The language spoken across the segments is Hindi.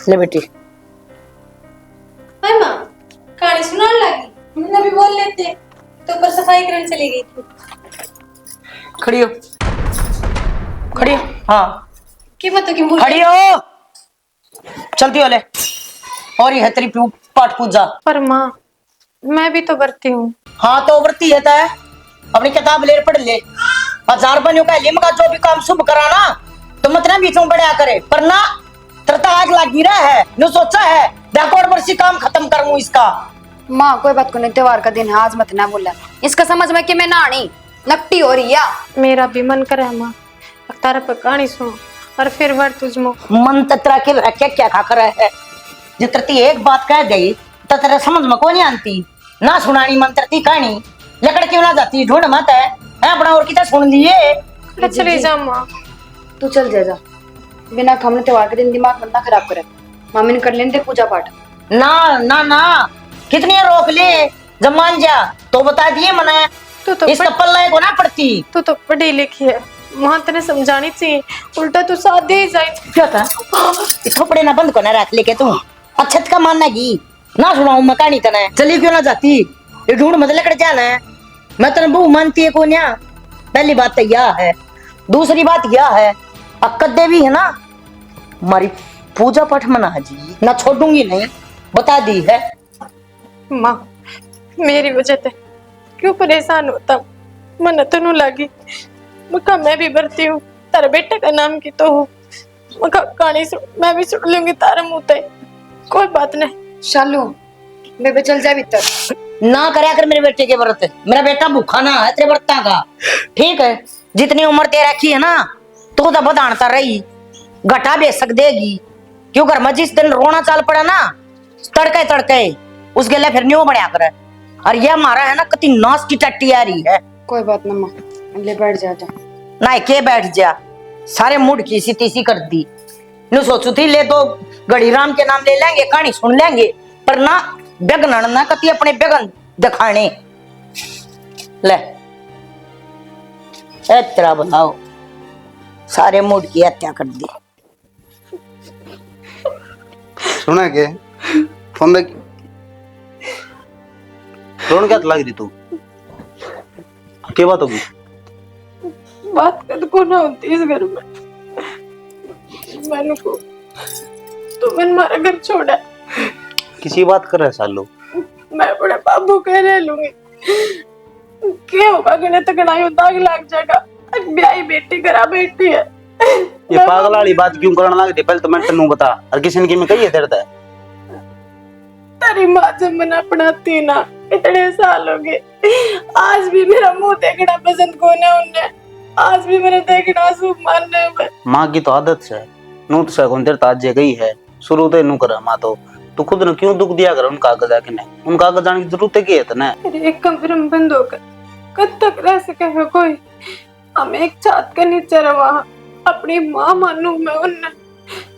ले बेटी। हाय माँ, कहानी सुनाने लगी। हमने भी बोल लेते तो ऊपर सफाई करने चली गई थी। खड़ी हो, खड़ी हो। हाँ की बात की भूल खड़ी हो, चलती हो ले। और ये है तेरी पाठ पूजा। पर माँ, मैं भी तो करती हूँ। हाँ तो व्रती है तय, अपनी किताब ले पढ़ ले। 1000 बनियों का लिम का जो भी काम शुभ कराना तो मत ना बीचों बढ़िया करे, पर ना तरता आग लगी रहा है। नो सोचा है देखो और वर्षी काम खत्म करूं इसका। माँ कोई बात को नहीं, त्योहार का दिन है, आज मत ना बोला। इसका समझ में कि मैं नानी नकटी हो रही है। मेरा भी मन करे माँ, तारा पर कहानी सुनो और फिर वर तुझमो। मन तत्रा के रखे क्या खा कर है। जितरती एक बात कह गई तो तेरे समझ में को नहीं आती। ना सुनानी मंत्रती कहानी लकड़ क्यों ना जाती ढूंढ मत है अपना और कितना सुन लिए। चली जा माँ, तू चल जा, बिना खाने त्योहार के दिन दिमाग मत ना खराब करे। मामी ने कर लेते पूजा पाठ। ना ना ना कितनी रोक ले जब मान जा तो बता दिए मना इसका पल्ला को ना पड़ती। तू तो पढ़ी लिखी है माँ, तेने समझानी चाहिए, उल्टा तू साथ दे जाए। क्या था थोपड़े ना बंद को ना रख लेके तू अच्छत का मानना की ना सुनाऊं मैं कहानी तने चली क्यों ना जाती। ये ढूंढ मत लकड़ जाना है, मैं तने बहु मानती है को न्या। पहली बात तो यह है, दूसरी बात यह है अक्कत देवी है ना हमारी पूजा पाठ मना जी ना छोड़ूंगी नहीं बता दी है। माँ मेरी वजह से क्यों परेशान होता, मन तनु लगी। मका मैं भी भरती हूँ, तारे बेटे का नाम की तो हूँ। मका कहानी मैं भी सुन लूंगी तारे मुंह ते, कोई बात नहीं। शालू बेबे चल जा भीतर। ना करया कर मेरे बेटे के व्रत, मेरा बेटा भूखा ना है तेरे व्रता का। ठीक है जितनी उम्र तेरे रखी है ना तो बदानता रही घटा बेसक देगी। क्यों घर में जिस दिन रोना चाल पड़ा ना तड़के तड़के उसके लिए फिर न्यू बढ़िया करे। और ये हमारा है ना कति नाश की टट्टी आ रही है। कोई बात ना माँ, ले बैठ जा। ना के बैठ जा, सारे मूड की सी तीसी कर दी। नु सोचू थी ले दो घड़ी राम के नाम ले लेंगे कहानी सुन लेंगे, पर ना बेगन ना कति अपने बेगन दिखाने ले तेरा बताओ सारे मूड की हत्या कर दी। सुना के फोन देख रोन क्या लग रही तू क्या बात होगी। बात कर को ना होती इस घर में। मैंने को तो मैंने मारा घर छोड़ा, किसी बात कर रहे सालू। मैं बड़े बाबू कह रहे लूंगी क्या होगा गणे तक दाग लग जाएगा। ब्याही बेटी करा बेटी है। ये पागल वाली बात क्यों करने लग रही, पहले तो मैं तेनू बता और किसी ने की मैं कही है तेरे तेरी माँ जब मना पढ़ाती ना इतने साल हो गए, आज भी मेरा मुंह देखना पसंद कौन है उन्हें, आज भी मेरे देखना शुभ मानने में। माँ की तो आदत है नू तो कौन तेरे ताजे गई है शुरू तो नू करा माँ तो तू खुद ने क्यों दुख दिया कर उनका आगे जाके नहीं उनका आगे जाने की जरूरत है की है तने। एक कमरे में बंद होकर कब तक रह सकेगा कोई। हम एक छत के नीचे रहा, अपनी माँ मानू मैं उन्हें,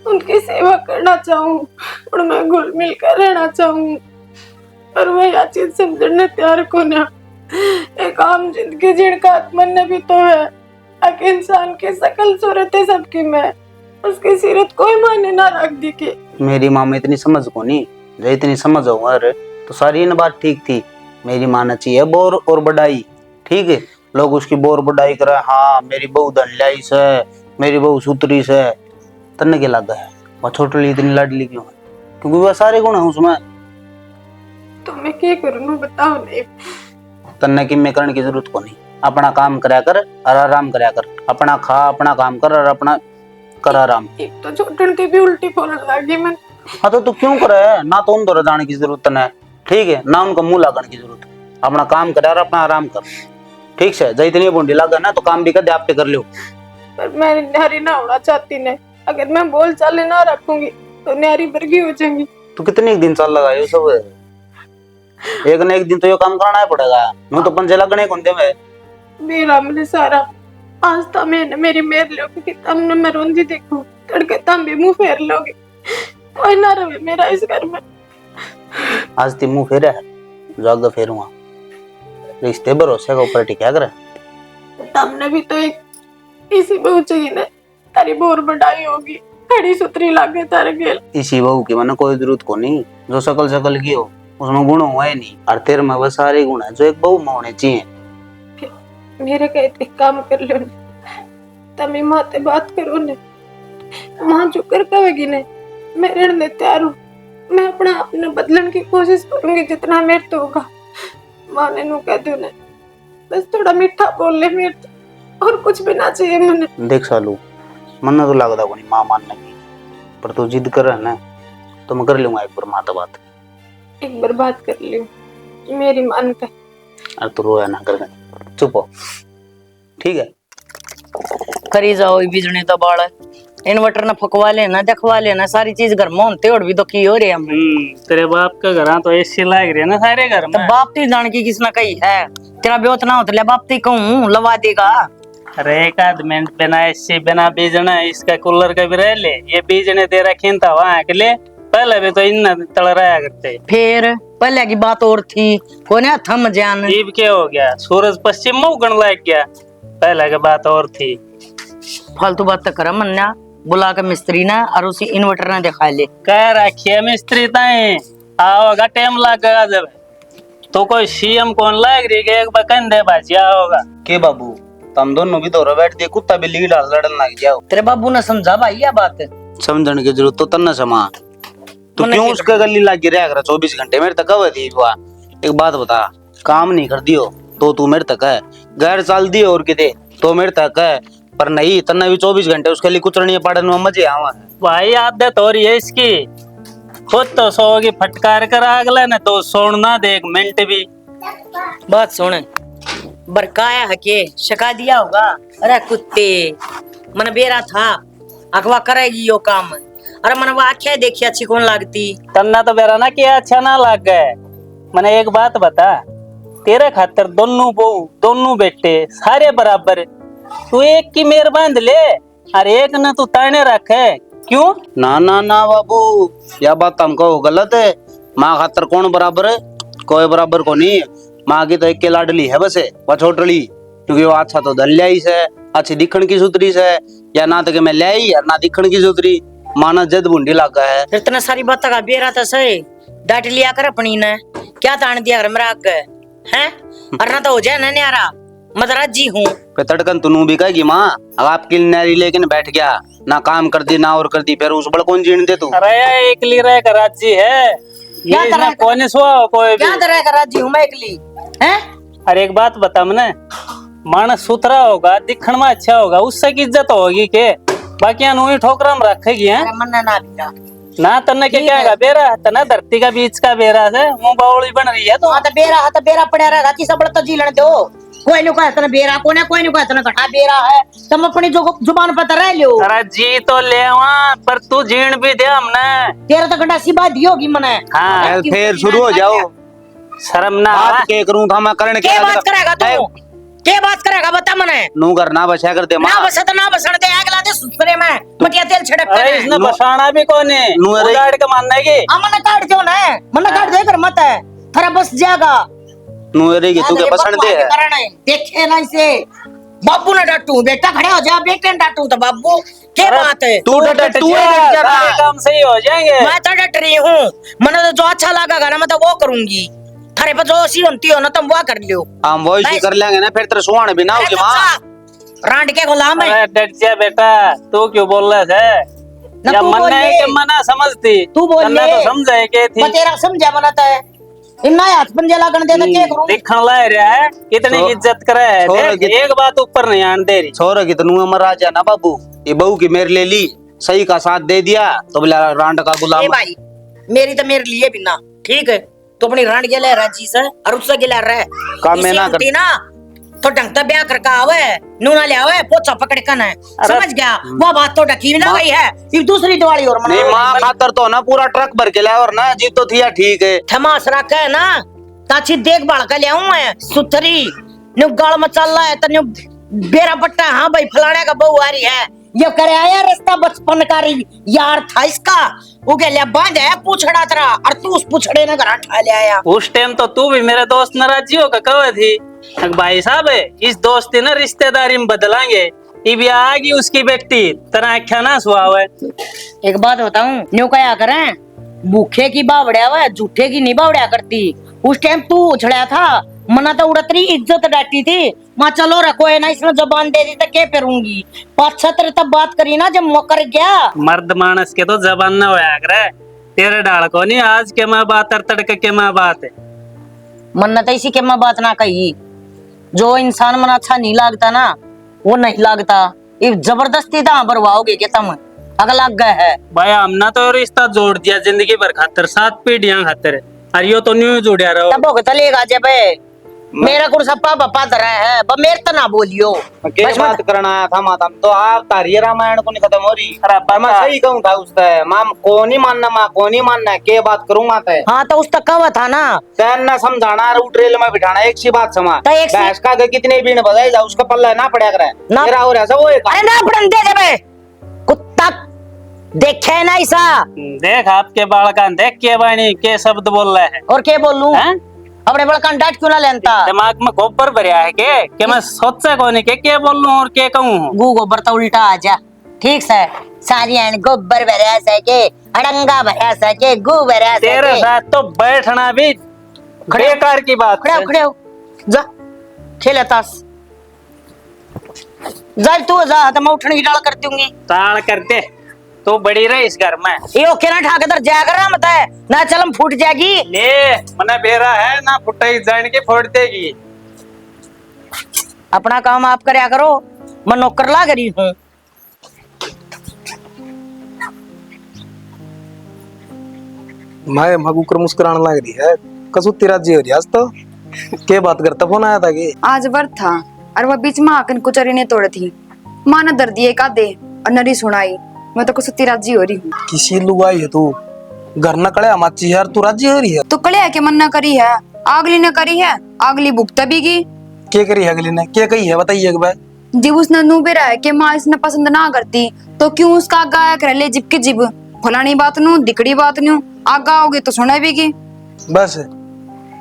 उनकी सेवा करना चाहूँ और मैं घुल मिल कर रहना चाहूँ, पर वह यह चीज समझने तैयार को ना। एक आम जिंदगी जीने का आत्मन भी तो है, एक इंसान की सकल सूरत है सबकी में, उसकी सीरत कोई मायने ना रख दी के। मेरी माँ में इतनी समझ को नहीं, जब इतनी समझ हो अरे तो सारी इन बात ठीक थी। मेरी माँ ने चाहिए बोर और बढ़ाई, ठीक है लोग उसकी बोर बढ़ाई करे, हाँ मेरी बहू धनलाई से मेरी बहू सुतरी से तन्ने के लग है वह छोटी इतनी लाडली क्यों है क्योंकि वह सारे गुण है उसमें। तो मैं क्या करूँ बताओ नहीं। तन्ने की में करने की जरूरत को नहीं, अपना काम करया कर और आराम करया कर, अपना खा अपना काम कर और अपना कर आराम। एक तो छोटन की भी उल्टी बोलने लगी मैं। हाँ तो तू क्यों करे ना तो उन दौरा जाने की जरूरत नहीं, ठीक है ना उनको मुंह लगाने की जरूरत, अपना काम करे और अपना आराम कर, ठीक है। जब इतनी बूंदी लगा ना तो काम भी कर दे आप पे कर लो। पर मैं न्यारी ना होना चाहती नहीं, अगर मैं बोल चाले ना रखूंगी तो न्यारी बर्गी हो जाएंगी। तो कितने दिन चल लगा ये सब, एक न एक दिन तो ये काम करना ही पड़ेगा, मैं तो पंजे लगने कौन दे में मेरा मैंने सारा आज तो मैंने मेरी मेर लोगे कि तुमने मैं रोंदी देखूं तड़के तुम भी मुंह फेर लोगे, कोई ना रहे मेरा इस घर में। आज ती मुंह फेरे है जाग फेरूंगा, रिश्ते भरोसे का ऊपर टिका करे। तुमने भी तो एक इसी बहू चाहिए ना, तारी बोर बढ़ाई होगी खड़ी सुतरी लागे तारे गेल। इसी बहू की मैंने कोई जरूरत को नहीं, जो सकल सकल की हो उसमें गुण हुआ ही नहीं, और तेरे में बस सारे गुण है जो एक बहू में होने चाहिए। मेरे कहते काम कर लो ने, तमी माते बात करो ने, मां जो कर कहेगी ने मैं रहने तैयार हूँ। मैं अपना अपने बदलन की कोशिश करूंगी जितना मेरे तो होगा। मां ने नु कह दो ने, बस थोड़ा मीठा बोल ले मेरे तो, और कुछ भी ना चाहिए मुझे। देख सालू, मन तो लगता को नहीं मां मानने की, पर तू जिद कर है ना तो मैं कर लूंगा एक बार माता बात। एक बार बात कर लियो, मेरी मान पे। अरे तू रोया ना कर, चुप हो, ठीक है। करी जाओ बिजली तो बाड़ इन्वर्टर न फकवा लेना, देखवा लेना, सारी चीज घर में होते और भी तो की हो रहे हम। तेरे बाप का घर तो एसी लाग रही है ना सारे घर में। तो बाप ती जान की किसना कही है, तेरा ब्योत ना हो तो ले बाप ती कहूं लवा देगा। अरे एक आध मिनट बिना एसी बिना बीजने इसका कूलर का भी रह ले, ये बीजने दे रखी था वहां के लिए, पहले भी तो इन तड़ रहा करते। फिर पहले की बात और थी, कोने थम जान। अब क्या हो गया, सूरज पश्चिम में उगन लग गया, पहले की बात और थी। फालतू बात तो कर मन्ना, बुला के मिस्त्री ना और उसी इन्वर्टर ने दिखा ले। कह रखिए मिस्त्री ताई आओगा टाइम लगेगा, जब तो कोई सीएम कौन लग रही है, एक बार कंधे बाजी आओगा के बाबू तुम दोनों भी तो बैठ दिए, कुत्ता बिल्ली डाल लड़न लग जाओ। तेरे बाबू ने समझा भाई यह बात। समझने की जरूरत तो तन्ना समा, तो मने क्यों के- उसके गली लग रहा कर 24 घंटे मेरे तक कब थी हुआ। एक बात बता, काम नहीं कर दियो तो तू मेरे तक है, घर चाल दियो और किते तो मेरे तक है, पर नहीं तन्ना भी 24 घंटे उसके लिए कुचरनी पड़न में मजे आवा। भाई आदत हो रही है इसकी, खुद तो सोगी फटकार कर अगला ने तो सोना दे एक मिनट भी। बात सुन, बरकाया हके शका दिया होगा। अरे कुत्ते मन बेरा था अखवा करेगी यो काम, अरे मन वो आख्या देखी अच्छी कौन लागती। तन्ना तो बेरा ना किया अच्छा ना लग गए। मैंने एक बात बता, तेरे खातर दोनों बहू दोनों बेटे सारे बराबर, तू एक की मेर बांध ले और एक न तू ताने रखे, क्यों? ना ना ना बाबू, यह बात हमको गलत है। माँ खातर कौन बराबर है, कोई बराबर को नहीं। माँ की तो एक के लाडली है बस, वह छोटली, क्योंकि वो अच्छा तो धन ल्याई से, अच्छी दिखण की सुतरी से, या ना तो कि मैं ल्याई और ना दिखण की सुतरी, माना जद बुंडी लागा है। फिर इतना सारी बात का बेरा था सही, डांट लिया कर अपनी ने, क्या तान दिया कर मेरा आग है, और ना तो हो जाए ना न्यारा, मैं राजी हूँ। पे तड़कन तुनू भी कहेगी माँ, अब आपकी नारी लेकिन बैठ गया, ना काम कर दी ना और कर दी, फिर उस बड़ कौन जीण दे तू। अरे एक ली रह कर राजी है, क्या ये तरह इसमें कौन सुहा हो कोई क्या भी। तरह का राजी हूँ मैं एकली है। अरे एक बात बता मने, मानस सुथरा होगा दिखण में अच्छा होगा उससे की इज्जत होगी के, बाकी अनुई ठोकरा में रखेगी है अरे मन ना बिना ना। तन्ने के क्या है बेरा, तना धरती का बीच का बेरा है, मुंह बावली बन रही है तो। हाँ तो बेरा पड़ा रहेगा, किसा बड़ा तो जीलन दो, कोई नु कहता ना बेरा कोई ना कहता घटा बेरा है, तुम अपनी जो जुबान पर रह लो। अरे जी तो ले वहाँ पर तू जीण भी दे हमने। तेरा तो घंटा सी बात होगी मने। हाँ फिर शुरू हो जाओ, शर्म ना बात के करूं था मैं करने के बात करेगा तू, के बात करेगा बता मने। नू घर ना बचा कर दे माँ, ना बसा तो ना बसण दे, अगला दे सुसरे में मटिया तेल छिड़क अरे कर इसने बसाना भी कौन है, नू अरे- उजाड़ के मानने की। मन काट दो ना, मन काट दे कर मत है थारा बस जाएगा। नू रहेगी तू के बसण दे है। देखे ना इसे, बाबू ने डांटू बेटा खड़े हो जा, बेटे ने डांटू तो बाबू के अरे बात है। तू डट तू सारे काम सही हो जाएंगे। मैं तो डट रही हूँ, मैंने तो जो अच्छा लगेगा ना मैं तो वो करूंगी, थारे पर जो सी बनती हो ना तुम वो कर लियो। हम वो ही कर लेंगे ना, फिर तेरे सुहान भी ना होगी माँ। रांड के गुलाम है अरे डट जा बेटा, तू क्यों बोल रहा है? ना, या तू मन बोल है ले। कि मना समझती, तू बोल तन्ने ले। तो समझे के थी। मैं तेरा समझा बनाता है, इन्ना हाथ पंजे लागण दे तो क्या करूं। दिखण ला रहा है कितनी छो- इज्जत करे है, छोड़ देख, कित- एक बात ऊपर नहीं आन दे रही। छोरा की तनू अमर राजा ना बाबू, ये बहू की मेरे ले ली, सही का साथ दे दिया तो बोला रांड का ए गुलाम। भाई मेरी तो मेरे लिए भी ना ठीक है, तो अपनी रांड के ले राजी से और उससे के ले रहे काम में ना कर- ना तो ढंग से ब्याह करके आवे, नूना ले आवे, पोछा पकड़ कन है, समझ गया वो बात तो ढकी ना गई है। ये दूसरी दिवाली और नहीं मना माँ खातर तो ना पूरा ट्रक भर के लाया, और ना जी तो थिया ठीक है। थमास रखा है ना ताची देखभाल कर लिया हूं मैं सुथरी, न्यू गाल में चल रहा है तो न्यू बेरा पट्टा, हाँ भाई फलाने का बहू आ रही है, ये करे आया रिश्ता बचपन का यार था इसका, वो कह लिया बांध है पूछड़ा तेरा, और तू उस पूछड़े ने घर ठा ले आया। उस टाइम तो तू भी मेरे दोस्त नाराजी होगा कहे थी, भाई साहब इस दोस्ती ना रिश्तेदारी में बदलांगे, ये भी आगी उसकी बेटी तरह क्या ना सुहाव है। एक बात बताऊं, न्यू क्या करें, भूखे की बावड़िया व झूठे की नहीं बावड़िया करती। उस टाइम तू उछड़ा था, मना तो उड़तरी इज्जत डाटी थी। माँ चलो रखो है ना, इसने जबान दे दी तो क्या करूंगी। 5-7 तब बात करी ना जब मौकर गया। मर्द मानस के तो जबान ना होया करे, तेरे डाल को नहीं आज के माँ बात और तड़के के माँ बात है। मन्ना तो इसी के माँ बात ना कही, जो इंसान मन अच्छा नहीं लगता ना वो नहीं लगता। ये जबरदस्ती था बरवाओगे के तुम, अगर लग गए है। भाई हमने तो रिश्ता जोड़ दिया जिंदगी भर खातर, 7 पीढ़ियां खातर, और यो तो न्यू जुड़िया रहो। तब होके चलेगा जब मेरा कुछ सप्पा बप्पा धरा है, ब मेरे तो ना बोलियो। के बस बात करना आया था माता, तो आप तारी रामायण को नहीं खत्म हो रही। अरे पर मैं सही कहूँ था उससे, माँ को नहीं मानना, माँ को नहीं मानना, के बात करूँ माता है। हाँ तो उस तक कहा था ना, तैन ना समझाना और ट्रेल में बिठाना, एक सी बात समा। तो एक सी- भैंस का कितने बीन बजाई जा, उसका पल्ला ना पड़ा करे ना- मेरा हो रहा वो एक। अरे ना पढ़न दे जब कुत्ता देखे ना ऐसा। देख आपके बाल का देख के बाणी के शब्द बोल रहे हैं। और क्या बोलूं, हैं? अपने बड़ा कंटाट क्यों ना लेनता। दिमाग में गोबर भरिया है के मैं सोचा कोनी के बोलूं और के कहूं। गु गोबर तो उल्टा आ जा, ठीक से सारी आन गोबर भरया से के, अड़ंगा भरया से के, गु भरया से तेरे के। साथ तो बैठना भी बेकार की बात खड़े है। हो खड़े हो, जा खेले ताश। जा तू जा, तो मैं उठने की डाल कर दूंगी। ताल करते तो बड़ी रही इस घर में। ये ओके ना ठाके तर जाकर ना मत है ना, चलम फूट जाएगी। ले मना बेरा है ना फुटाई जान के फोड़ देगी। अपना काम आप करया करो, मैं नौकर ला करी हूँ। मैं मगुकर मुस्कुराने लग रही है, कसु तेरा जी हो रही आज तो। के बात करता, फोन आया था कि आज व्रत था और वह बीच में आकर कुचरी ने तोड़ थी। माँ ने दर्द दिए का दे और नरी सुनाई, मैं तो कुछ राजी हो रही हूँ। किसी लुगाई है तू, घर न कड़े माची यार, तू राजी हो रही है। तो कले के मन न करी है, अगली ने करी है, अगली भुगता भी की। के करी है अगली ने, क्या कही है बताइए एक बार। जब उसने नू भी रहा है कि माँ इसने पसंद ना करती तो क्यों उसका आगा कर ले, जिब के जिब फलानी बात नू दिकड़ी बात नू आगा आओगे तो सुना भी की। बस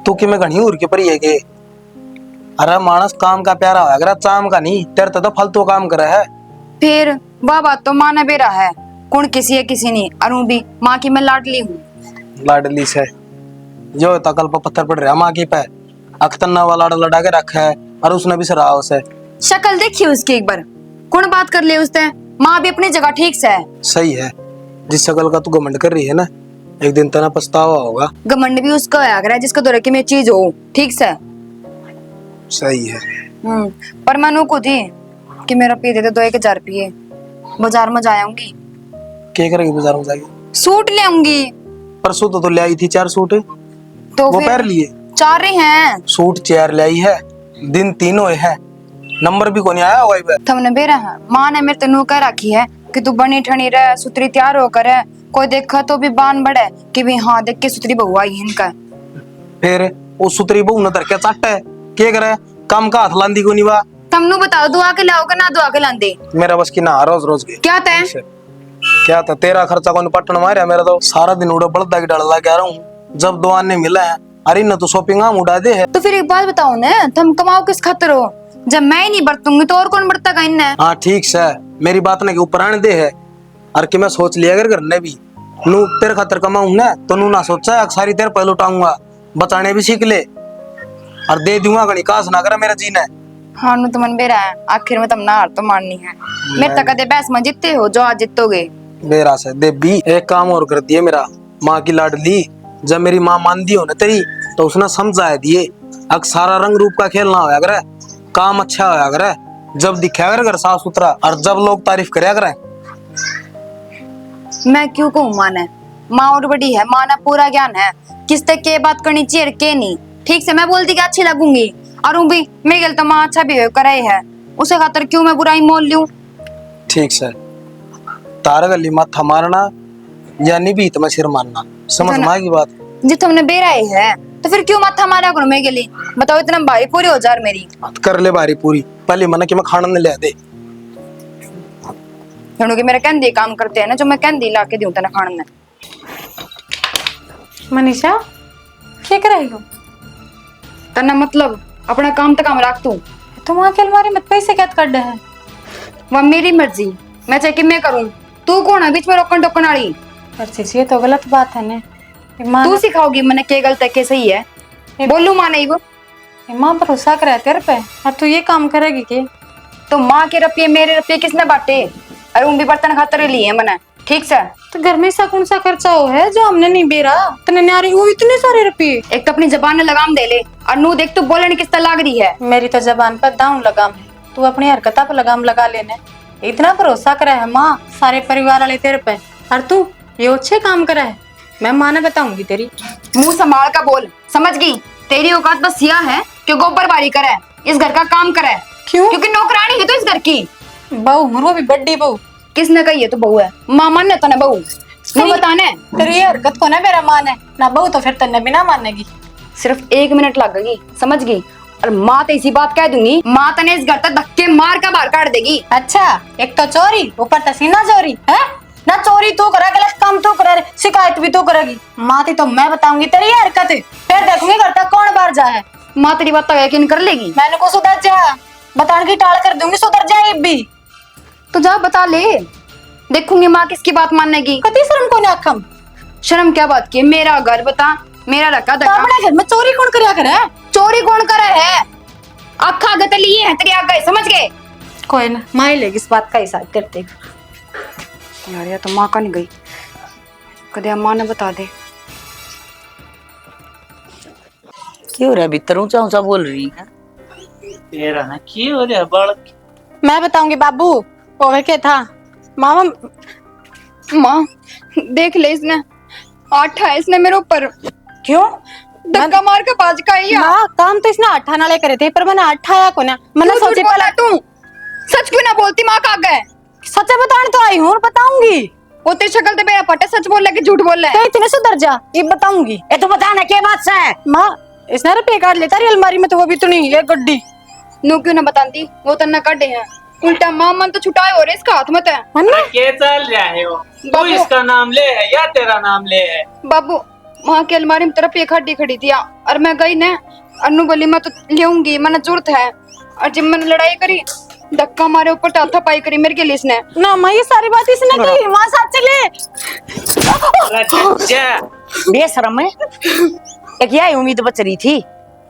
तू कि मैं घनी उड़ के परी है के। अरे मानस काम का प्यारा है, अगर चाम का नहीं, तेरे तो फालतू काम करे है। फिर वह बात तो माँ ने भी रहा है, कौन किसी है किसी नहीं, अरु भी माँ की मैं लाडली हूँ। लाडली से जो तकल पर पत्थर पड़ रहा माँ की पे, अखतन्ना वाला लड़ा के रखा है और उसने भी सराहा उसे। शक्ल देखी उसकी एक बार, कौन बात कर ले उससे। माँ भी अपनी जगह ठीक से है। सही है, जिस शकल का तू घमंड कर रही है ना, एक दिन तना पछतावा होगा। घमंड भी उसका होया करे जिसका दौरे की मैं चीज हो, ठीक से। सही है। पर मैं को थी कि मेरा पी दे 2-1000 रुपये, बाजार में जाऊंगी, क्या करेगी बाजार में जाके। सूट ले आऊंगी। परसों तो ले आई थी 4 सूट, तो वो फिर पहन लिए। 4 ही हैं। सूट 4 ले आई है, दिन 3 हुए हैं, नंबर भी कोनी आया हुआ है। तुमने बेरा है, माँ ने मेरे तनु कह रखी है कि तू बनी ठनी रह, सुतरी तैयार होकर है, कोई देखा तो भी बान बढ़े कि भी हाँ देख के सुतरी बहू आई है इनका। फिर वो सुतरी बहू न तरके चट है, क्या करे, काम का हाथ लांदी को निवा। तुमनु बताओ दुआ के लाओगे ना दुआ के लांदे। मेरा बस की ना, रोज रोज के क्या तय क्या था, तेरा खर्चा को पटन मारा मेरा तो सारा दिन उड़ा बलदा की डाल लगा रहा हूँ। जब 2 आने मिला है, अरे न तो शॉपिंग आम उड़ा दे है। तो फिर एक बात बताओ ना, तुम कमाओ किस खातिर हो, जब मैं ही नहीं बरतूंगी तो और कौन बरतेगा इनने। हाँ ठीक से, मेरी बात ने के ऊपर आने दे है। और कि मैं सोच लिया अगर करने भी नू तेरे खातर कमाऊं ना, तो नू ना सोचा सारी तेरे पहले उठाऊंगा, बचाने भी सीख ले और दे दूंगा गणी काश ना करे मेरा जीना। हाँ नु तो मन बेरा है, आखिर में तुम ना हार तो माननी है। मेरे तक कदे बहस में जीतते हो जो आज जीतोगे। मेरा से दे भी एक काम और कर दिए मेरा, माँ की लाडली। जब मेरी माँ मान दी हो ना तेरी, तो उसने समझाया दिए अक सारा रंग रूप का खेल ना होया करे, काम अच्छा होया करे, जब दिखाया करे घर साफ सुथरा, और जब लोग तारीफ करया करे। मैं क्यों कहूँ माँ ने, माँ और बड़ी है, माँ ने पूरा ज्ञान है किस तक के बात करनी चाहिए के नहीं। ठीक से मैं बोलती कि अच्छी लगूंगी, और भी मेरे गल तो माँ अच्छा बिहेव करे है, उसे खातर क्यों मैं बुराई मोल लूं। ठीक से तारा गली माथा मारना यानी भी इतना सिर मारना, समझ में आएगी बात। जी तुमने बेराई है तो फिर क्यों माथा मारा करो मेरे लिए, बताओ इतना भारी पूरी हो जा मेरी। कर ले बारी पूरी, पहले मना कि मैं खाना नहीं ले दे। कि मेरा कहंदी काम करते हैं ना, जो मैं कहंदी ला के दूं तेना खाने में। मनीषा क्या कर रही हो? तना मतलब अपना काम तक काम रख तू। तुम वहाँ की अलमारी में पैसे क्या कर रहे हैं? वह मेरी मर्जी, मैं चाहे कि मैं करूं। तू कौन है बीच में रोकन टोकन वाली? पर चीची ये तो गलत बात है ने। माँ तू सिखाओगी मैंने क्या गलत है क्या सही है? बोलू माँ नहीं वो माँ भरोसा करे तेरे पे और तू ये काम करेगी के? तो माँ के रुपये मेरे रुपये किसने बांटे? अरे उन भी बर्तन खातर लिए हैं मैंने, ठीक से। तो घर में ऐसा कौन सा खर्चा हो है जो हमने नहीं बेरा? इतने न्यारी वो इतने सारे रुपये। एक तो अपनी जबान में लगाम दे ले, और नू देख तू बोलने किस तरह लाग रही है। मेरी तो जबान पर दाऊं लगाम है, तू अपनी हरकता पर लगाम लगा लेने। इतना भरोसा करा है माँ सारे परिवार वाले तेरे पे, और तू ये अच्छे काम करा है। मैं माँ ने बताऊंगी तेरी। मुंह संभाल का बोल, समझ गई? तेरी औकात बस यह है कि गोबर बारी करे, इस घर का काम करे। क्यों? क्योंकि नौकरानी है तो इस घर की। बहू हूँ, वो भी बड्डी बहू। किसने कही है तू बहू है? मामा ने तो ना बहू तू बताने। तेरी ये हरकत को ना मेरा मान है ना बहू, तो फिर तन्ने भी ना मानेगी। सिर्फ 1 मिनट लगेगी, समझ गई? और माँ तो इसी बात कह दूंगी, माँ तने इस घर तक धक्के मार का बाहर काट देगी। अच्छा, एक तो चोरी, ऊपर तसीना चोरी है ना। चोरी तू करा, गलत काम तू करा, शिकायत भी तू करेगी। माती तो मैं बताऊंगी तेरी ये हरकत, फिर देखूंगी घर तक कौन बाहर जाए। माँ तेरी बात तो यकीन कर लेगी। मैंने को सुधर जा, बताने की टाल कर दूंगी, सुधर जाए भी। तो जा बता ले, देखूंगी माँ किसकी बात मानेगी। कति शर्म को ना कम। शर्म क्या बात की? मेरा घर बता, मेरा रखा तो धक्का। अपने घर में चोरी कौन करया करे? चोरी कौन करे है? आखा गत लिए है तेरी आगे, समझ गए? कोई ना, माँ ही लेगी इस बात का हिसाब करते। यार ये तो माँ का नहीं गई, कदे माँ ने बता दे। क्यों हो रहा है भीतर? ऊंचा ऊंचा बोल रही है। तेरा ना की हो रहा बालक? मैं बताऊंगी बाबू, वो क्या था मामा। माँ देख ले, इसने आठा है इसने मेरे ऊपर। क्यों? धक्का मार के बाज का ही। माँ काम तो इसने आठा नाले करे थे, पर मैंने आठाया को ना। मैंने क्यों सोची झूठ बोला पहले तू? सच क्यों ना बोलती? माँ का गए सच बताने तो आई हूँ और बताऊंगी। वो तेरी शक्ल तो मेरा पटे, सच बोल रहा कि झूठ बोल रहा तो है? इतने सुधर जा, ये बताऊंगी। ये तो बताना क्या बात से है? माँ इसने रुपये काट लेता रही अलमारी में, तो वो भी तो नहीं है गड्डी। नू क्यों ना बताती? वो तो न काटे हैं उल्टा। माँ मन तो छुटाए हो रहे इसका हाथ में तो। है ना? के चल रहा है वो? तू बाबू। इसका नाम ले है या तेरा नाम ले है? बाबू वहाँ की अलमारी में तरफ एक हड्डी खड़ी थी, और मैं गई ना, अनु बोली मैं तो लेऊंगी, मैंने जरूरत है। और जब मैंने लड़ाई करी, धक्का मारे ऊपर टाथा पाई करी मेरे के लिए इसने। ना माँ ये सारी बात इसने कही, माँ साथ चले। अरे चच्चा, बेशरम है। एक यही उम्मीद बच रही थी,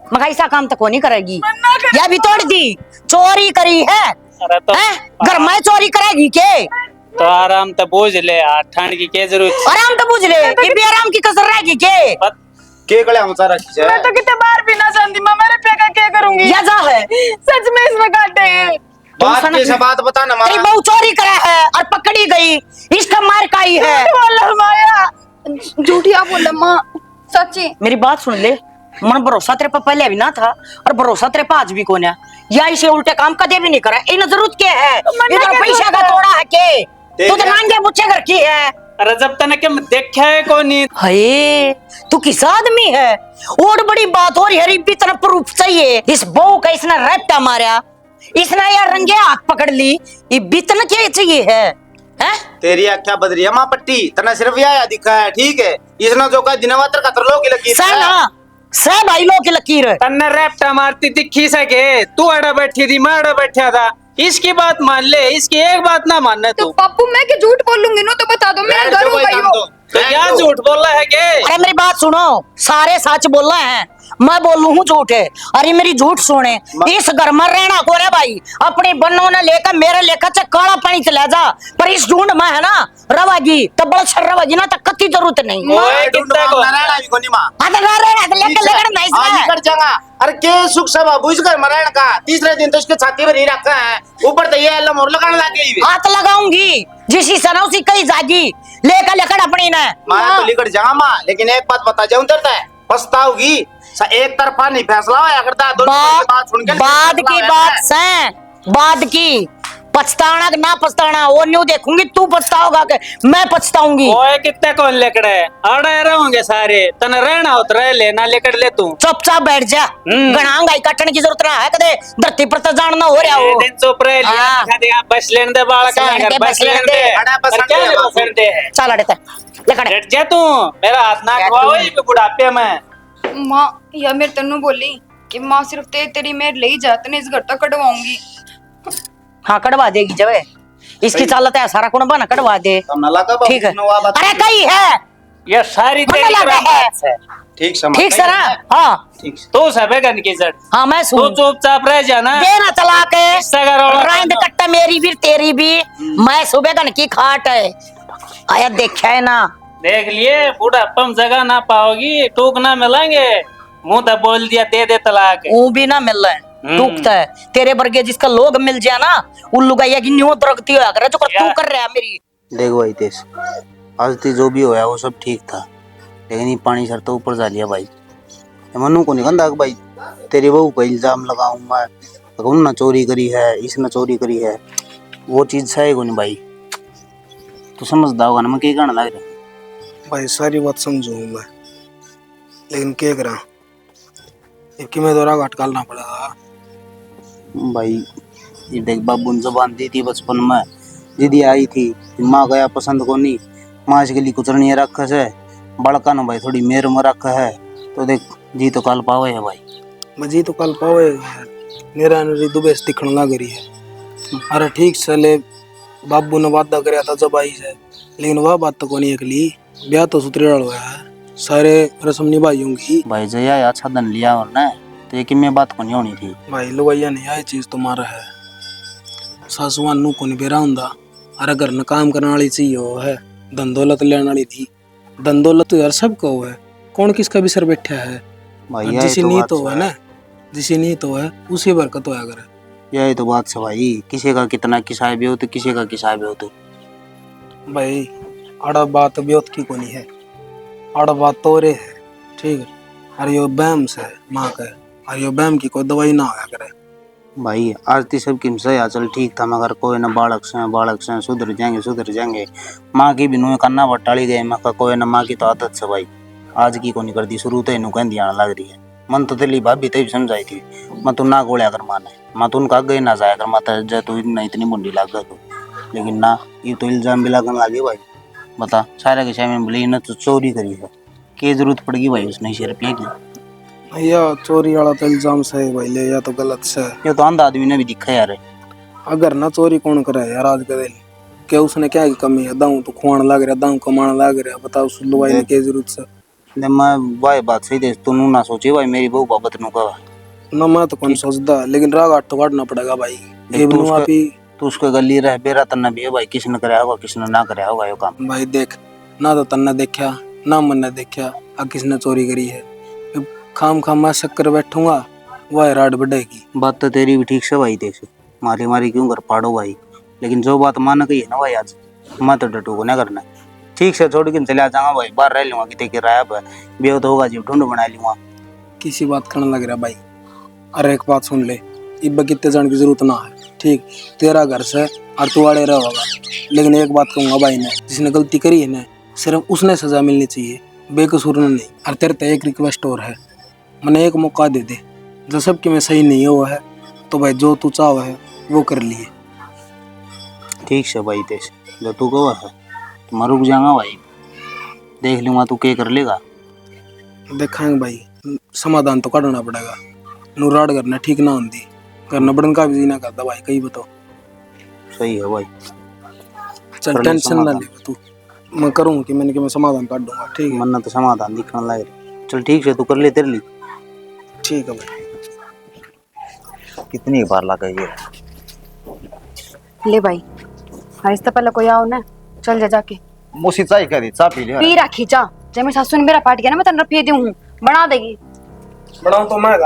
मगर ऐसा काम तो कौन नहीं करेगी। यह भी तोड़ दी, चोरी करी है। अरे तो हैं? घर में चोरी करेगी के? तो आराम तो बोझ ले यार, ठंड की क्या जरूरत? आराम तो बुझ ले, ये भी आराम की कसर रहेगी के? के कले हम सारा खींचा मैं तो कितने बार भी ना जानती, मैं मेरे पे का क्या करूंगी? या जा है सच में इसमें काटे हैं। बात के से बात बता ना तेरी माँ। बहू चोरी करा है और पकड़ी गई, इसका मार का ही है। बोला माया, झूठिया बोल माँ, सच्ची। मेरी बात सुन ले, मन भरोसा तेरे पे पहले भी ना था और भरोसा तेरे पे आज भी कौन है। या इसे उल्टे काम कदे भी नहीं करा। इन जरूरत क्या है? इधर पैसा का तोड़ा है के? तू तो मांगे मुझे घर की है। अरे जब तक के देखा है कौन नहीं? हाय तू किस आदमी है? और बड़ी बात हो रही है, भी तरफ प्रूफ चाहिए। इस बहू का इसने रट्टा मारा, इसने यार रंगे हाथ पकड़ ली, ये बीतना क्या चाहिए है? हैं? तेरी आख्या बदरी है माँ पट्टी, तना सिर्फ यह दिखा है, ठीक है? इसने जो का दिनवातर का तरलो की लकीर सह ना, सह भाई लो की लकीर। तन्ने रैप्टा मारती दिखी सके, तू अड़ा बैठी थी, मैं अड़ा बैठा था। इसकी बात मान ले, इसकी एक बात ना मानना तो तू। पप्पू मैं कि झूठ बोलूंगी नो तो बता दो, मेरा घर होगा ही वो। तो क्या झूठ बोल रहा है के? अरे मेरी बात सुनो, सारे सच बोल रहे हैं, मैं बोलू हूँ झूठ है। अरे मेरी झूठ सुने, इस घर में रहना को रे भाई, अपनी बन्नों ने लेकर मेरे लेकर चे काला पानी चला जा, पर इस ढूंढ में है ना रवागी तो बड़ा छर रवागी ना, तो कत्ती जरूरत नहीं। ओए कितना को? नारायण भी कोनी माँ। हाँ तो रहना तो लेकर लेकर नहीं आज इसमें। निकट जाऊंगा। अरे के सुख सब अबू इस घर मरण का तीसरे दिन तो इसके छाती पर ही रखा है, ऊपर तो ये अल्लाह मोर लगाने लग गई। हाथ लगाऊंगी जिस सना उसी कई जागी लेकर लेकर अपनी ने। माँ तो निकट जाऊंगा माँ, लेकिन एक बात बता जाऊं तरता है, पछताओगी। एक तरफा नहीं फैसला होया करता, दोनों की बात सुन के बाद की बात से बाद की पछताना कि ना पछताना वो न्यू देखूंगी, तू पछताओगा कि मैं पछताऊंगी। ओए कितने कौन लेकड़े अड़े रहोगे सारे, तन रहना हो तो रह ले, ना लेकड़ ले तू। चुपचाप बैठ जा, गणांगाई काटने की जरूरत ना है, कदे धरती पर तो जानना हो रहा ये हो। दिन चुप रह लिया, हाँ। दिखा दे, बस लेने दे बालक सहन ना के कर, बस लेने दे। अड़ा बस और क्या लेने दे, बस लेने दे? चल अड़े लेकर डट जा तू, मेरा हाथ ना खवाओ ये बुढ़ापे में। माँ या मेरे तन्नू बोली कि माँ सिर्फ तेरी मेरे ले ही जाते ने, इस घर तक कटवाऊंगी। हाँ कटवा देगी जब इसकी चालत है सारा कुण बना कटवा दे। तो नला का ठीक है। अरे कही है ये सारी मन तेरी लगा है। करामात है। ठीक समझ ठीक सर हाँ ठीक से। तू सबेगन की जड़ हाँ मैं तू सुन चुपचाप रह जाना। देना चला के इससे करो। राइंद कट्टा मेरी भी तेरी भी मैं सुबह गन की खाट है आया देखा है ना। देख लिए बुढ़ापम जगह ना पाओगी टूक ना मिलेंगे मुंह तो बोल दिया दे दे तलाक। वो भी ना मिल रहा है टूकता है तेरे वर्गे जिसका लोग मिल जाए ना उल्लू का ये न्यू दरगती होया करे जो तू कर रहा है मेरी। देख भाई तेज आज ती जो भी होया वो सब ठीक था लेकिन ये पानी सर तो ऊपर जा लिया भाई। मनु को नहीं कहता भाई तेरी बहू को इल्जाम लगाऊं मैं उन्होंने चोरी करी है इसने चोरी करी है वो चीज सही को नहीं भाई। तू समझदा होगा ना मैं क्या कहना लग रहा। भाई सारी बात समझू मैं लेकिन क्या करा कि मैं दोरा घाट कालना पड़ेगा। भाई ये देख बाबू ने जबान दी थी बचपन में दीदी आई थी माँ गया पसंद को नहीं माँ के लिए कुचरनी रखा है बड़का ना भाई थोड़ी मेर में रखा है तो देख जी तो काल पावे है भाई। मजी तो कल पावे मेरा नरी दुबे दिखने लग रही है। अरे ठीक चले बाबू ने वादा कराया था जब आई है लेकिन वह बात तो कोनी अगली ब्याह तो सुतरेड़ा हुआ है सारे रस्म निभाई होंगी। भाई जया अच्छा धन लिया और ना तो ये कि मैं बात को नहीं होनी थी। भाई लुगाइया नहीं आई चीज तुम्हारा है सासुआ नू को नहीं बेरा हुंदा। अरे घर न काम करने वाली चाहिए वो है धन दौलत लेने वाली थी धन दौलत तो यार सबको है कौन किसका भी सर बैठा है। भाई जिसी नीत हो है ना जिसी नीत हो है उसी बरकत हो अगर यही तो बात है भाई किसी का कितना किसाए भी हो तो किसी का किसाए भी हो तो भाई आड़ा बात ब्योत की को नहीं है आड़ा बात तोरे है ठीक है। अरे यो बैम से माँ का अरे यो बैम की कोई दवाई ना होया करे। भाई आज ती सब किम से चल ठीक था मगर कोई ना बालक से सुधर जाएंगे माँ की भी नुए करना बटाली गए मैं का कोई ना माँ की तो आदत से भाई आज की को नहीं कर दी शुरू तो इन्हों कहती आने लग रही है। मन तो तेली भाभी तभी समझाई थी मैं तू ना गोलिया कर माने मैं तो उनका गई ना जाया कर माता जय तू इतनी मुंडी लग गया तू लेकिन ना ये तो इल्जाम भी लगने लगे भाई। बता सारे के में बोले ना तो चोरी करी है क्या जरूरत पड़ेगी भाई उसने 6 रुपये की। भैया चोरी वाला तो इल्जाम से है भाई ले या तो गलत से ये तो अंधा आदमी ने भी दिखा यार। अगर ना चोरी कौन करे यार आज के दिन क्या उसने क्या की कमी है दाऊ तो खुआन लग रहा दाऊ कमाने लग रहा बता उस दवाई ने क्या जरूरत से। मैं भाई बात सही दे तू ना सोची भाई मेरी बहू बाबत नु कहा ना मैं तो कौन सोचता लेकिन राग आठ तो काटना पड़ेगा भाई। तू उसके गली रह बेरा तन्ना भी है भाई किसने कराया होगा किसने ना कराया होगा ये काम। भाई देख ना तो तन्ने देखा ना मन ने देखा अब किसने चोरी करी है खाम खाम मैं शक्कर बैठूंगा वह राड बढ़ेगी। बात तो तेरी भी ठीक से भाई देख मारी क्यों कर पाड़ो भाई लेकिन जो बात मान गई है ना भाई आज मैं तो डटू को नहीं करना ठीक से छोड़ के चले आ जाऊंगा भाई बाहर रह लूंगा कितने किराया पर भी तो होगा जी ढूंढ बना लूंगा किसी बात करने लग रहा भाई। अरे एक बात सुन ले इब कितने जाने की जरूरत ना है ठीक तेरा घर से और तू आड़े रहोगा लेकिन एक बात कहूंगा भाई ने जिसने गलती करी है ना सिर्फ उसने सजा मिलनी चाहिए बेकसूर ने नहीं। और तेरे तो एक रिक्वेस्ट और है मैंने एक मौका दे दे जो सब कि मैं सही नहीं हुआ है तो भाई जो तू चाह है वो कर लिए। ठीक से भाई तेज जो तू कहो है तो मैं रुक जाऊंगा भाई देख लूंगा तू क्या कर लेगा। देखेंगे भाई समाधान तो काटना पड़ेगा नुराड़ करना ठीक ना होती करना बड़न का भी ना करता भाई कहीं बताओ। सही है भाई चल टेंशन ना ले तू मैं करूँ कि मैं समाधान काट दूंगा ठीक है। मन्ना तो समाधान दिखने लग रही चल ठीक है तू कर ले तेरे लिए ठीक है भाई। कितनी बार लगा ये ले भाई हाँ इससे पहले कोई आओ ना चल जा जाके मोसी चाय कर दी चा पी ले पी राखी चा जब मेरी सासू ने मेरा पाट गया ना मैं तेन पी दी हूँ बना देगी बनाऊं तो मैं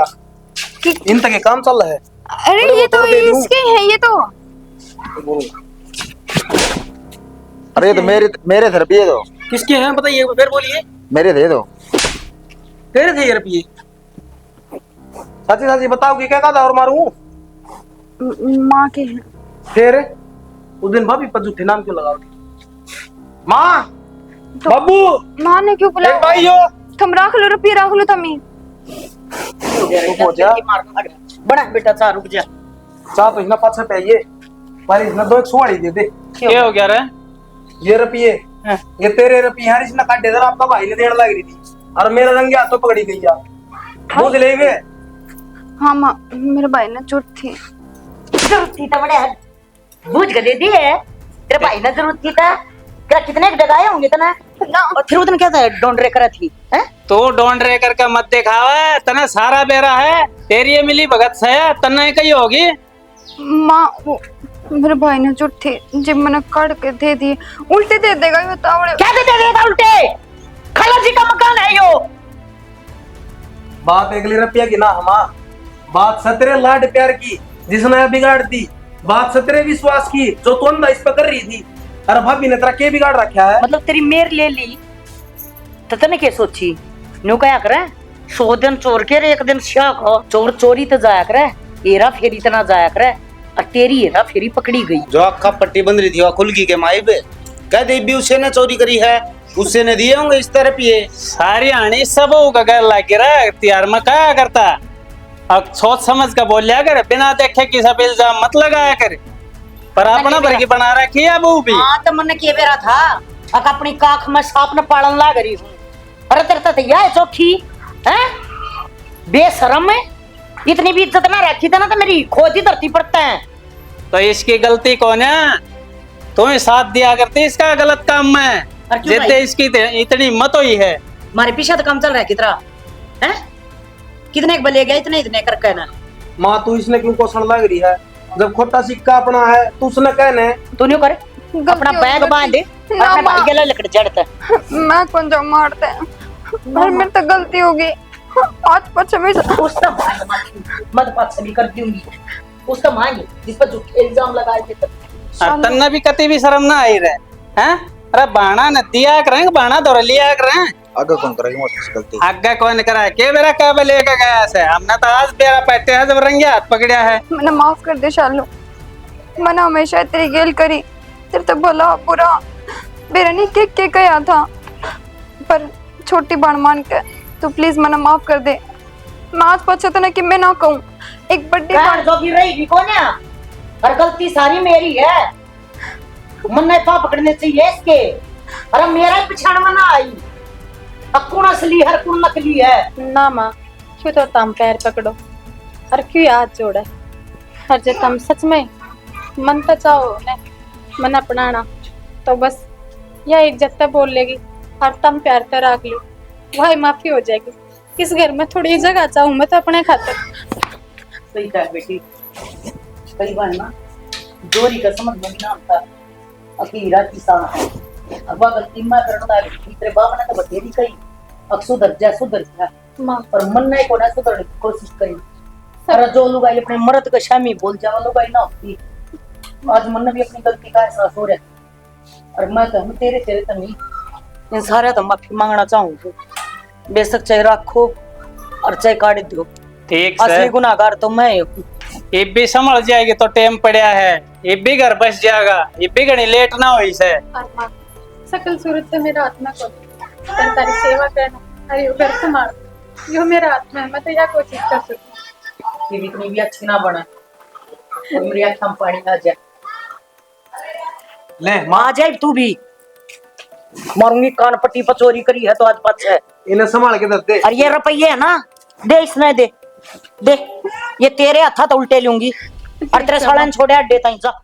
इन तक काम चल रहा है। अरे ये तो इसके है ये तो अरे तो मेरे थे रुपये दो किसके हैं बताइए फिर बोलिए मेरे दे दो तेरे थे ये रुपये साची साची बताओ कि क्या कहा था और मारूं माँ के हैं फिर उस दिन भाभी पर झूठे नाम क्यों लगाओ माँ तो बाबू माँ ने क्यों बुलाया भाई हो तुम रख लो रुपये रख लो तमी हो जा बड़ा बेटा चा रुक जा चाह तो इतना पाछे पे ये वाली इतना दो एक सुवाड़ी दे दे क्या हो गया रे ये रुपये ये तेरे रुपये यार इसने काटे जरा आपका भाई ने देने लग रही थी और मेरा रंग हाथों पकड़ी गई यार बुझ ले गए। हाँ माँ मेरे भाई ने चोट थी तो बड़े बूझ के दे दी है। तेरे भाई ने जरूरत की था क्या? कितने डगाए होंगे तना? और फिर उधर क्या था डोंडरे करा थी हैं? तू डोंड रे करके मत दिखावा, तना सारा बेरा है तेरी ये मिली भगत से तना कही होगी। माँ वो मेरे भाई ने जो थे जब मैंने काट के दे दिए उल्टे दे देगा ये बताओ। क्या दे देगा उल्टे? खाला जी का मकान है यो। बात अगली रुपया की ना हमा, बात सतरे लाड प्यार की जिसने बिगाड़ दी, बात सतरे विश्वास की जो तू अंधा इस पर कर रही थी। अरे भाभी ने तेरा के बिगाड़ रखा है? मतलब तेरी मेर ले ली तो तने क्या सोची? न्यू क्या करे 100 दिन चोर के रे 1 दिन शाख हो। चोर चोरी तो जाया करे, हेरा फेरी तना जाया करे, और तेरी हेरा फेरी पकड़ी गई। जो अक्खा पट्टी बंद रही थी वो खुल गई के माई पे कह दे भी उसे ने चोरी करी है, उससे ने दिए होंगे इस तरह पिए सारी आनी सब होगा गैर लाग रहा त्यार में क्या करता। अब सोच समझ का बोल लिया कर, बिना देखे किसी पे इल्जाम मत लगाया कर। पर अपना भर की बना रखी है वो भी। हाँ तो मन के बेरा था अक अपनी काख में सांप न पालन ला गरी हूँ। अरे तेरे तो यह चौकी है बेशरम है। इतनी भी इज्जत ना रखी था ना तो मेरी खोजी धरती पड़ता है। तो इसकी गलती कौन है? तुम्हें साथ दिया करती इसका गलत काम में, और क्यों जितने भाई? इसकी इतनी मत हुई है। हमारे पीछे तो काम चल रहा है कितना है? कितने बले गए इतने इतने करके ना। माँ तू इसने क्यों कोसण लग रही है? जब खोटा सिक्का अपना है तो उसने कहने तू नहीं करे अपना बैग बांध दे ना अपने भाई माँ। के लकड़ जड़ता है। मैं कौन जाऊँ मारते हैं पर मेरे तो गलती होगी। आज पछे में उसका मत बात सभी कर दूंगी। उसका मांगे जिस पर झूठे इल्जाम लगाए थे तब। और तन्ना भी कति भी शर्म ना आई रहे हैं। अरे बाणा न दिया करें, बाणा दौड़ लिया करें। आगे कौन करेगी मोटी गलती? आगे कौन करा के मेरा क्या लेके गया से? हमने तो आज बेरा पैटे है जब रंगे हाथ पकड़िया है। मैंने माफ कर दे शालू। मैंने हमेशा तेरी गेल करी, तेरे तो भला बुरा मेरा नहीं के गया था, पर छोटी बाण मान के तू प्लीज मैंने माफ कर दे। मैं आज पछता ना कि मैं ना कहूँ एक बड़ी कार जो की रहेगी कौन है? और गलती सारी मेरी है। मन ने पा पकड़ने चाहिए इसके। अरे मेरा ही पिछाड़ में ना आई। अकुण असली हर कुण नकली है। ना माँ क्यों तो तम पैर पकड़ो और क्यों हाथ जोड़े। और जो तम सच में मन तो चाहो ने मन अपनाना तो बस यह इज्जत तो बोल लेगी और तम प्यार तो रख ली, वही माफी हो जाएगी। इस घर में थोड़ी जगह चाहूँ मैं तो अपने खातिर। सही कहा बेटी। कई बार ना जोरी का समझ में ना आता अकीरा की सा है। अब गलती मैं करना तेरे बाप ने तो बतेरी कही अब सुधर जा माँ और मन नहीं को ना सुधरने की कोशिश करी। अरे जो लोग आई अपने मर्द का शामी बोल जावा लोग आई ना होती। आज मन ने भी अपनी गलती का एहसास हो रहा है। और मैं तो तेरे तेरे तमी इन सारे तो माफी मांगना चाहूँ। बेशक चाहे रखो और चाहे काट दो, ठीक असली से गुनाहगार तो मैं हूँ। ये भी संभल जाएगी तो टेम पड़ा है, ये भी घर बस जाएगा, ये भी घनी लेट ना हो इसे। और माँ सकल सूरत से मेरा आत्मा को तारी सेवा करना अरे घर संभाल यो मेरा आत्मा है। मैं तो यह कोशिश कर सकती। ये भी इतनी भी अच्छी ना बना और मेरी आँखों में पानी आ जाए। ले आ जाए तू भी मारूंगी। कान पट्टी पर चोरी करी है तो आज पास है। इन्हें संभाल के दे। और ये रुपये है ना दे इसने दे दे। ये तेरे हाथा तो उल्टे लूंगी और तेरे सालन छोड़े अड्डे ताई जा।